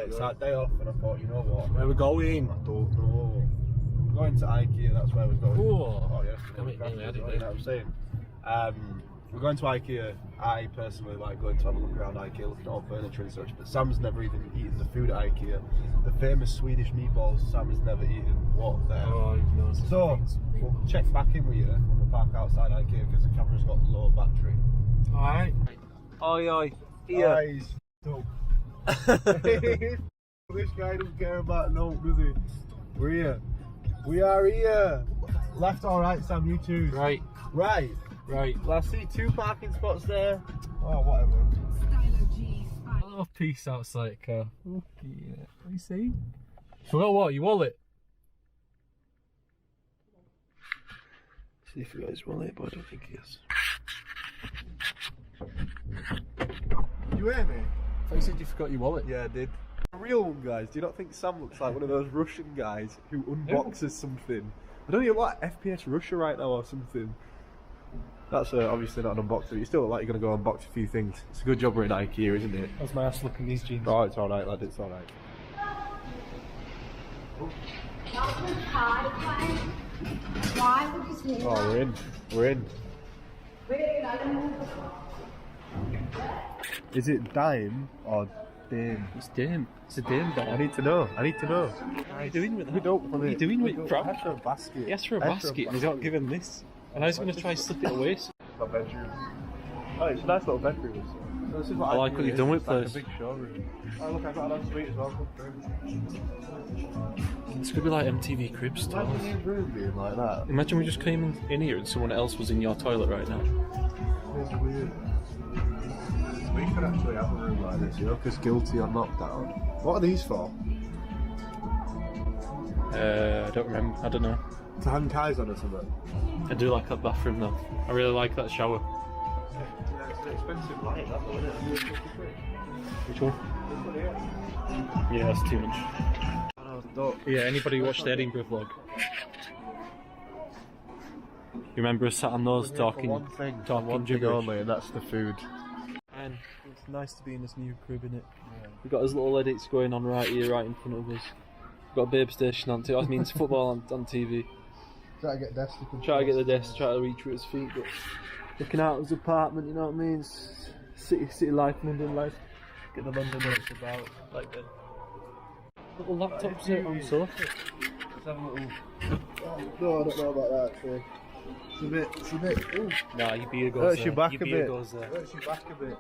it's that day off, and I thought, you know what? Where are we going? I don't know. We're going to IKEA, that's where we're going. Oh yes. You know what I'm saying? We're going to IKEA. I personally like going to have a look around IKEA, looking at all furniture and such, but Sam's never even eaten the food at IKEA. The famous Swedish meatballs, Sam has never eaten. What there? Oh, no. So, we'll check back in with you when we park outside IKEA because the camera's got low battery. Alright. Oi, oi. Here. This guy doesn't care about no, does he? We're here. We are here. Left or right, Sam? You choose. Right. Right. Right. Well, I see 2 parking spots there. Oh, whatever. Oh, peace outside car. Okay, yeah. What you see? Forgot what? Your wallet? See if he got his wallet, but I don't think he has. You hear me? I thought you said you forgot your wallet. Yeah, I did. A real one, guys. Do you not think Sam looks like one of those Russian guys who unboxes something? I don't know, like FPS Russia right now or something. That's obviously not an unboxing, but you still look like you're going to go unbox a few things. It's a good job we're in IKEA, isn't it? How's my ass looking these jeans? Oh, it's alright, lad, it's alright. Oh, we're in. We're in. Is it dime or dame? It's dame. It's a dame bag. I need to know. I need to know. What are you doing with that? We don't. What are you doing with crap? Ask for a basket. He asked for a basket and he's not given this. And I was going to try to slip it away. It's our bedroom. Oh, it's a nice little bedroom. So this is what I like what you've done with this. this. Like a big showroom. Oh look, I've got an ensuite as well. It's going to be like MTV Cribs style. Imagine your room being like that. Imagine we just came in here and someone else was in your toilet right now. It's weird. We could actually have a room like this, you know, because guilty or knocked down. What are these for? I don't remember. I don't know. To hang ties on or something? I do like that bathroom though. I really like that shower. Yeah, it's an expensive light, that though, isn't it? Which one? Yeah, that's too much. Yeah, anybody who watched the Edinburgh vlog? You remember us sat on those talking one thing gibberish? only, and that's the food. And it's nice to be in this new crib, innit? Yeah. We've got his little edits going on right here, right in front of us. We've got a babe station on TV. I mean, it's football on TV. Try to get desk. Try to get the desk, try to reach with his feet, but looking out of his apartment, you know what I mean? It's city life, London life. Get the London notes about, like the little laptops here on the sofa. Let's have a little. No, I don't know about that actually. It's a bit. Ooh. Nah, your beer goes Hurts there. your back Your a beer bit. goes there. Hurts your back a bit.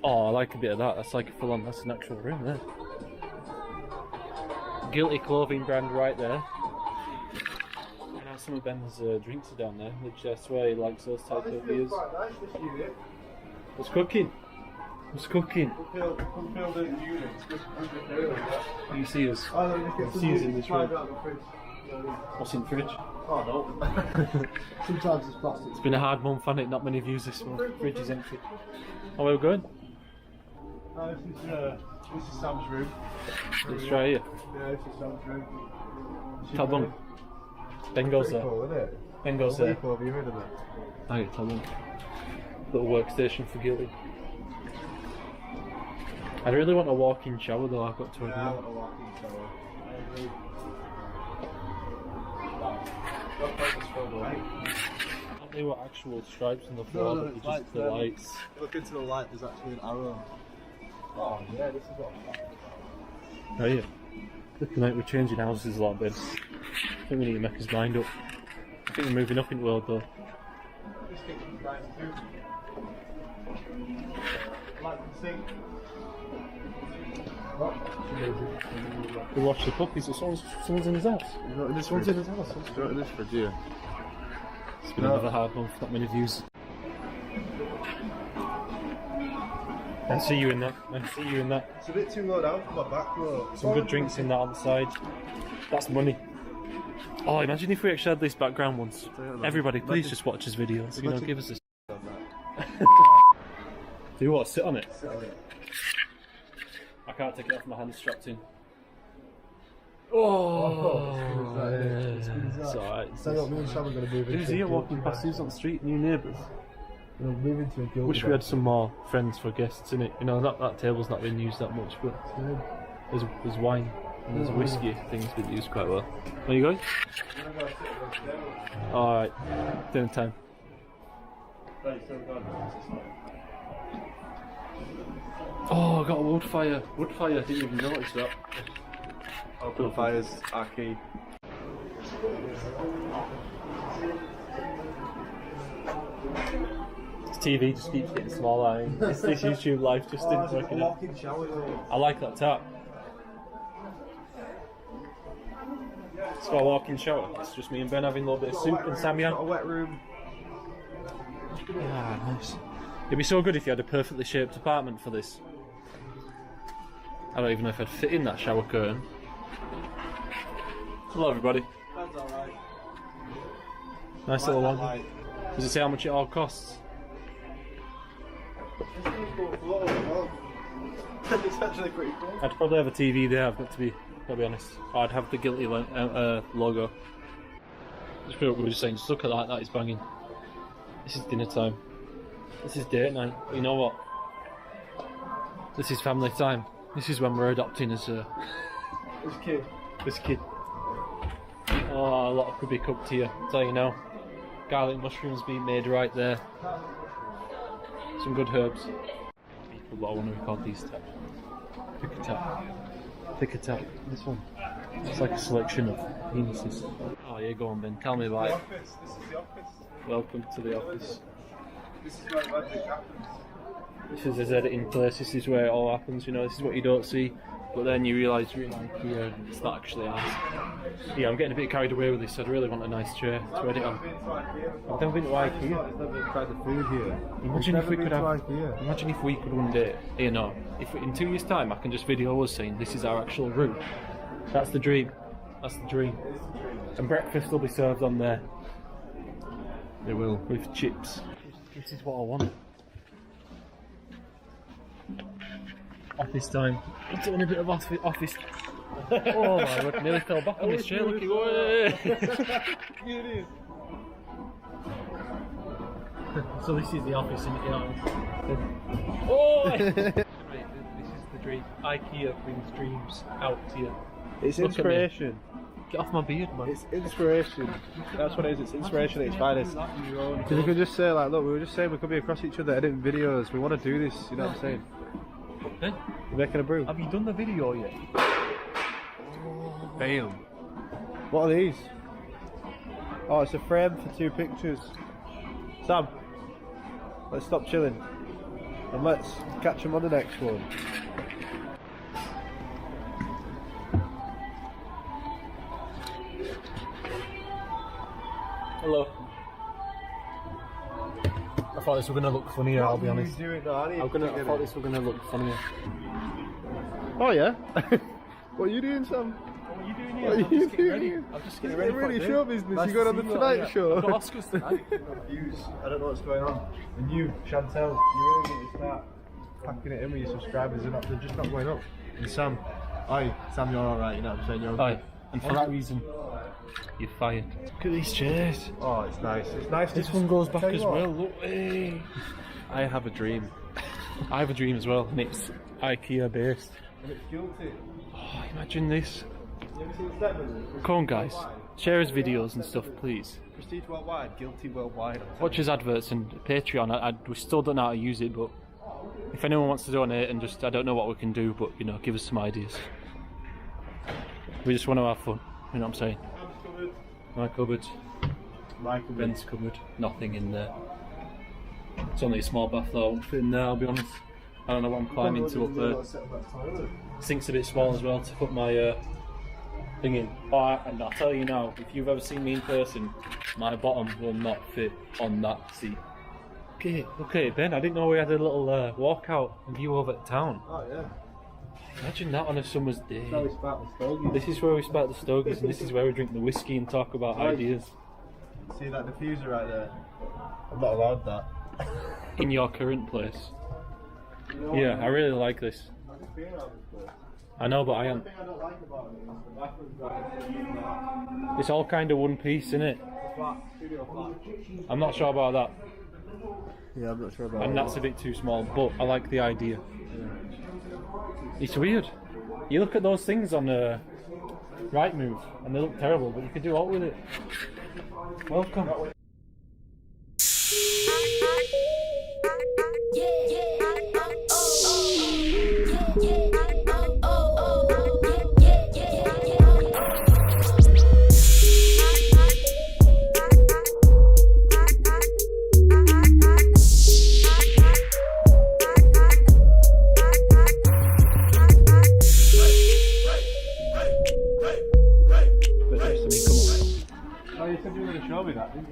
Oh, I like a bit of that. That's like a full on. That's an actual room there. Guilty clothing brand right there. And now some of Ben's drinks are down there, which I swear he likes those type of beers. Quite nice, this unit. What's cooking? What's cooking? Unfilled units. You see us? You see us in this room. What's in the fridge? Oh no. Sometimes it's plastic. It's been a hard month, hasn't it? Not many views this month. Fridge is empty. Oh, where are we going? This is Sam's room. Let's try here. Yeah, this is Sam's room. Talbot. Ben goes there. Cool, isn't it? Ben goes there. Have you heard of it? I get Talbot. Little workstation for Guilty. I really want a walk-in shower though, I've got to admit. Yeah, I want a walk-in shower. I agree. Don't take this further away. They were actual stripes on the floor, but they're just the lights. Look into the light, there's actually an arrow. Oh yeah, this is what I'm Oh yeah. Looking like we're changing houses a lot, Ben. I think we need to make his mind up. I think we're moving up in the world though. This kitchen's nice too. Like the sink. We watch the puppies, so someone's in his house. Someone's in his house. What's in this fridge here? It's been another hard month, not many views. I see you in that. I see you in that. It's a bit too low down for my back though. Some good drinks in that on the side. That's money. Oh, imagine if we actually had this background once. Everybody, please just watch his videos. You know, give us this. Do you want to sit on it? Sit on it. I can't take it off, my hand's strapped in. Oh, it's alright. So me and Sam are going to move Who's here walking past? Who's on the street? New neighbours? We're moving to a guild. Wish we had some more friends for guests in it. You know, that table's not been used that much, but there's wine and there's whiskey, things been used quite well. Where you going? Alright, dinner time. Oh, I got a wood fire. Wood fire, I didn't even notice that. Open fires are key. This TV just keeps getting smaller. This YouTube life just isn't working out. I like that tap. It's got a walk-in shower. It's just me and Ben having a little bit of soup and Samyang. A wet room. Ah, nice. It'd be so good if you had a perfectly shaped apartment for this. I don't even know if I'd fit in that shower curtain. Hello everybody. That's alright. Nice little one. Does it say how much it all costs? It's actually pretty cool. I'd probably have a TV there, I've got to be honest. Or I'd have the Guilty logo. Just what we were just saying, just look at that is banging. This is dinner time. This is date night. But you know what? This is family time. This is when we're adopting as a... This kid. Oh, a lot could be cooked here, I'll tell you now. Garlic mushrooms being made right there. Some good herbs. What I want to record these taps. Pick a tap. Pick a tap. This one. It's like a selection of penises. Oh yeah, go on Ben, tell me about it. This is the office. Welcome to the office. This is where magic happens. This is his editing place, this is where it all happens, you know, this is what you don't see. But then you realise you're in IKEA and it's not actually ours. Yeah, I'm getting a bit carried away with this, I'd really want a nice chair to edit on. I've never been to IKEA. I've never tried the food here. Imagine if we could have... IKEA. Imagine if we could one day, you know, if in 2 years' time I can just video us saying this is our actual room. That's the dream. That's the dream. And breakfast will be served on there. It will. With chips. This is what I want. Office time. It's doing a bit of office. Oh my god, nearly fell back on this chair. Look, so this is the office in it. Oh! Right, this is the dream. IKEA brings dreams out to you. It's Look inspiration. Get off my beard, man. It's inspiration. That's what it is. It's inspiration at its finest. Because you could just say, like, look, we were just saying we could be across each other editing videos. We want to do this. You know what I'm saying? Eh? We're making a brew. Have you done the video yet? Bam. What are these? Oh, it's a frame for 2 pictures. Sam, let's stop chilling and let's catch them on the next one. Hello. I thought this was going to look funnier, I'll be honest. I thought this was going to look funnier. Oh yeah? What are you doing, Sam? What are you doing here? What are you doing here? I'm just getting ready. Really show business. You're going on the Tonight Show. I've got Oscars tonight. I don't know what's going on. And you, Chantel, you really need to start packing it in with your subscribers. They're just not going up. And Sam, Sam, you're alright, you know what I'm saying? You're okay. Aye. And for that reason, you're fired. Look at these chairs. Oh, it's nice. It's nice. This one goes back as well. Look, hey. I have a dream. I have a dream as well, and it's IKEA based. And it's guilty. Oh, imagine this. You ever seen the statement? Come on, guys. Share his videos and stuff, please. Prestige worldwide, guilty worldwide. Watch his adverts and Patreon. We still don't know how to use it, but if anyone wants to donate and just, I don't know what we can do, but you know, give us some ideas. We just want to have fun. You know what I'm saying? My cupboard. My cupboard. Ben's cupboard. Nothing in there. It's only a small bath though. I won't fit in there, I'll be honest. I don't know what I'm climbing to up there. Sink's a bit small as well to put my thing in. Oh, and I'll tell you now, if you've ever seen me in person, my bottom will not fit on that seat. Okay, Ben, I didn't know we had a little walkout and view over at town. Oh yeah. Imagine that on a summer's day. That's how we spark the stogies. This is where we spark the stogies and this is where we drink the whiskey and talk about ideas. See that diffuser right there? I'm not allowed that. In your current place. You know, yeah, I really like this. I've just been around this place. I know, but I am. The thing I don't like about it is the bathroom's right. It's all kind of one piece, isn't it? Flat, studio flat. I'm not sure about that. Yeah, I'm not sure about and that. that's a bit too small, but I like the idea. It's weird. You look at those things on Rightmove and they look terrible, but you can do all with it. Welcome.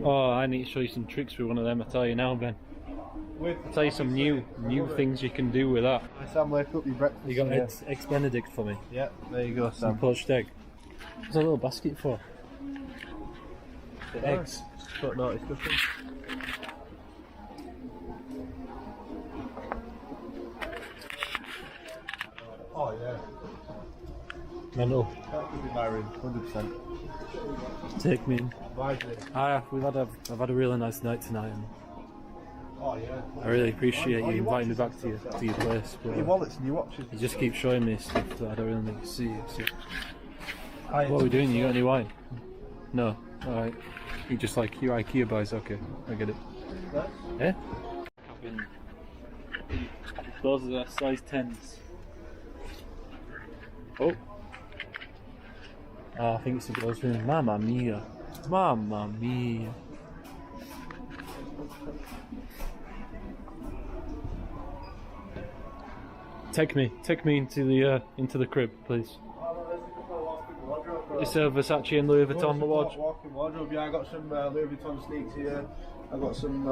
Oh, I need to show you some tricks with one of them. I tell you now, Ben. I'll tell you some new things you can do with that. Sam, wake up your breakfast. You got eggs Benedict for me? Yeah, there you go, Sam. Some poached egg. What's a little basket for? The eggs. But no, it's nothing. Oh yeah. Mental. That could be my room, 100%. Take me in. Why is it? I've had a really nice night tonight. And Oh yeah. I really appreciate you inviting me back to your place. But, Your wallets and your watches. you just keep showing me stuff that I don't really need to see. So. Hi. What are we doing? You got any wine? No. Alright. You just like your IKEA buys, okay. I get it. Yeah? Those are the size 10s. Oh. I think it's a girl's room. Mamma mia. Mamma mia. Take me into the crib, please. It's a Versace and Louis Vuitton wardrobe. Walking wardrobe. Yeah, I got some Louis Vuitton sneaks here. I got some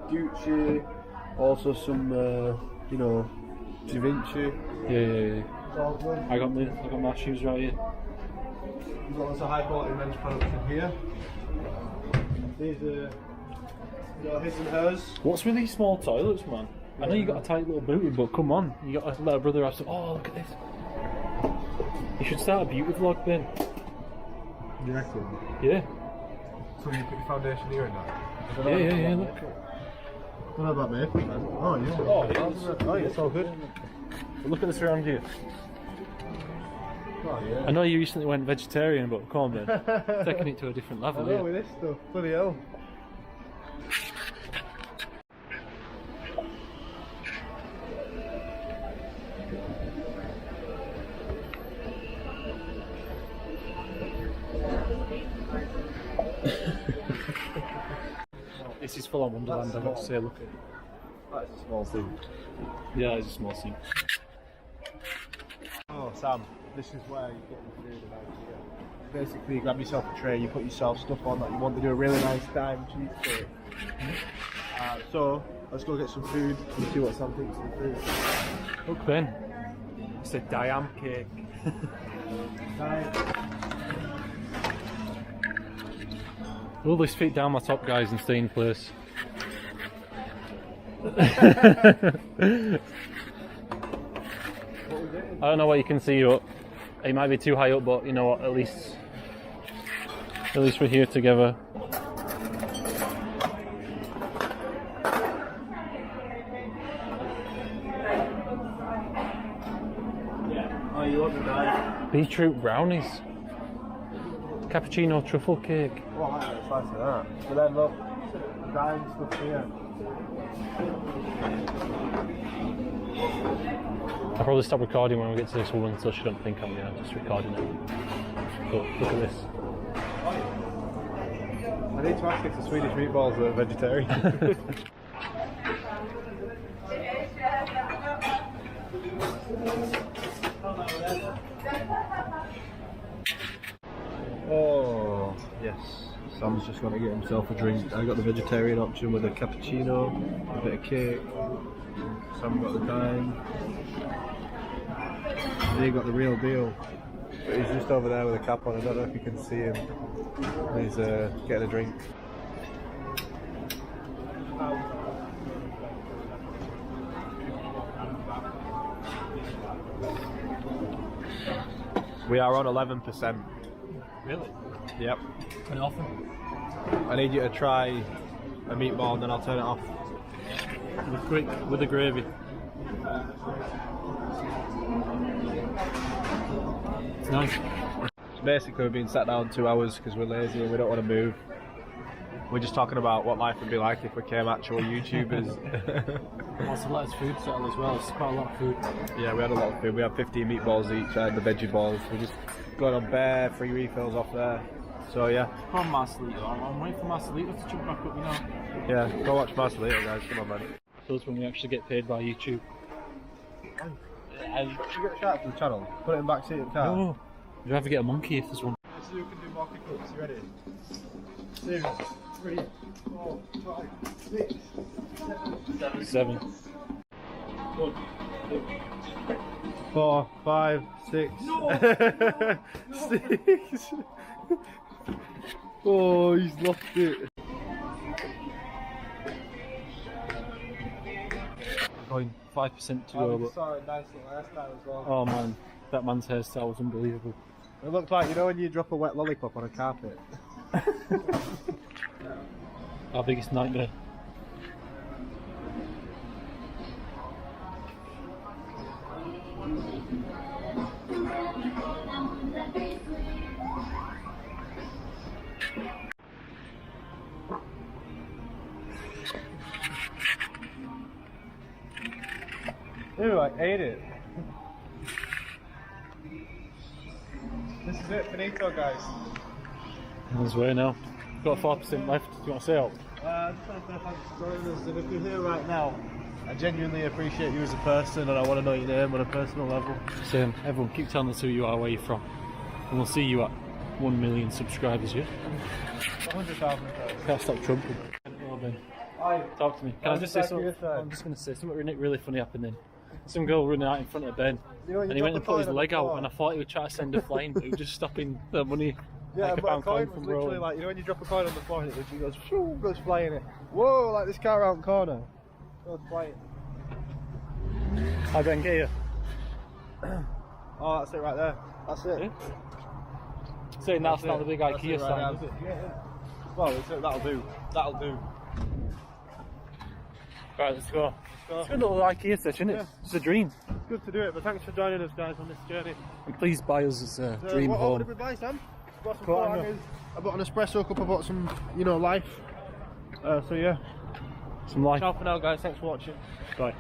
Gucci. Also some, you know, Da Vinci. Yeah. It's all good. I got my shoes right here. We've got lots of high quality men's products in here. These are, you know, his and hers. What's with these small toilets, man? I know you got a tight little booty, but come on, you got to let a brother have some. Oh, look at this. You should start a beauty vlog, Ben. You reckon? Yeah. So you put your foundation here and that? Yeah, look. What about makeup, man? Oh yeah. Oh, yeah, It's all good. But look at this around here. Oh yeah. I know you recently went vegetarian, but come on, Ben. Taking it to a different level, I know with this stuff. Bloody hell. This is full on Wonderland, I've got to say, look at it. That's a small thing. Yeah, it's a small thing. Oh, Sam, this is where you get the food and IKEA. Basically, you grab yourself a tray, you put yourself stuff on that you want to do a really nice time cheesecake. So, let's go get some food and see what Sam thinks of the food. Look, Ben. It's a Diam cake. Roll this feet down my top, guys, and stay in place. I don't know what you can see up. It might be too high up, but you know what? At least we're here together. Oh, you want the dime? Beetroot brownies. Cappuccino truffle cake. Oh, I like the slice of that. But then look, dime stuff here. I'll probably stop recording when we get to this woman so she don't think I'm just recording it. But look at this. I need to ask if the Swedish meatballs are vegetarian. Oh, yes. Sam's just going to get himself a drink. I got the vegetarian option with a cappuccino, a bit of cake. Sam got the dime. They got the real deal. But he's just over there with a cap on. I don't know if you can see him. He's getting a drink. We are on 11%. Really? Yep. Turn it off. I need you to try a meatball and then I'll turn it off. with the gravy. It's nice. So basically, we've been sat down 2 hours because we're lazy and we don't want to move. We're just talking about what life would be like if we became actual YouTubers. Lots of lettuce food settle as well. It's quite a lot of food. Yeah, we had a lot of food. We had 15 meatballs each, and the veggie balls. We're just going on bare free refills off there. So yeah. Come on, Marcelito. I'm waiting for Marcelito to jump back up, you know. Yeah, go watch Marcelito, guys. Come on, man. So it's when we actually get paid by YouTube. You get a shout out to the channel. Put it in the back seat of the car. Oh, would you ever get a monkey if there's one? So you can do more kick-ups. You ready? 2, 3, 4, 5, 6, 7. 4, 5, 6. No! 6. Oh, he's lost it. Going 5% to go. But... Sorry, nice little hairstyle as well. Oh man, that man's hairstyle was unbelievable. It looked like, you know when you drop a wet lollipop on a carpet? Our biggest nightmare. Ew, I ate it. This is it, finito, guys. On his way now. Got 4% left. Do you want to say help? I just want to say thanks for joining us, and if you're here right now, I genuinely appreciate you as a person, and I want to know your name on a personal level. Same. Everyone, keep telling us who you are, where you're from, and we'll see you at 1 million subscribers. Yeah. 100,000. Can't stop trumping. Talk to me. Can I just say something? I'm just going to say something really funny happened then. Some girl running out in front of Ben, and he went and put his leg out, and I thought he would try to send her flying, but he was just stopping the money. Yeah, like but a coin was literally like, you know when you drop a coin on the floor and it literally goes, shoo, goes flying it. Whoa, like this car around the corner. Goes flying. Hi Ben, get you. Oh, that's it right there. That's it. Yeah. Saying that's not the big IKEA sign, is it? Yeah, yeah. Well, that'll do. That'll do. Right, let's go. It's a good little IKEA session, isn't it? Yeah. It's a dream. It's good to do it, but thanks for joining us, guys, on this journey. And please buy us as a dream what home. What did we buy, Sam? I bought some coat hangers, I bought an espresso cup, I bought some, you know, life. So yeah. Some life. Ciao for now, guys. Thanks for watching. Bye.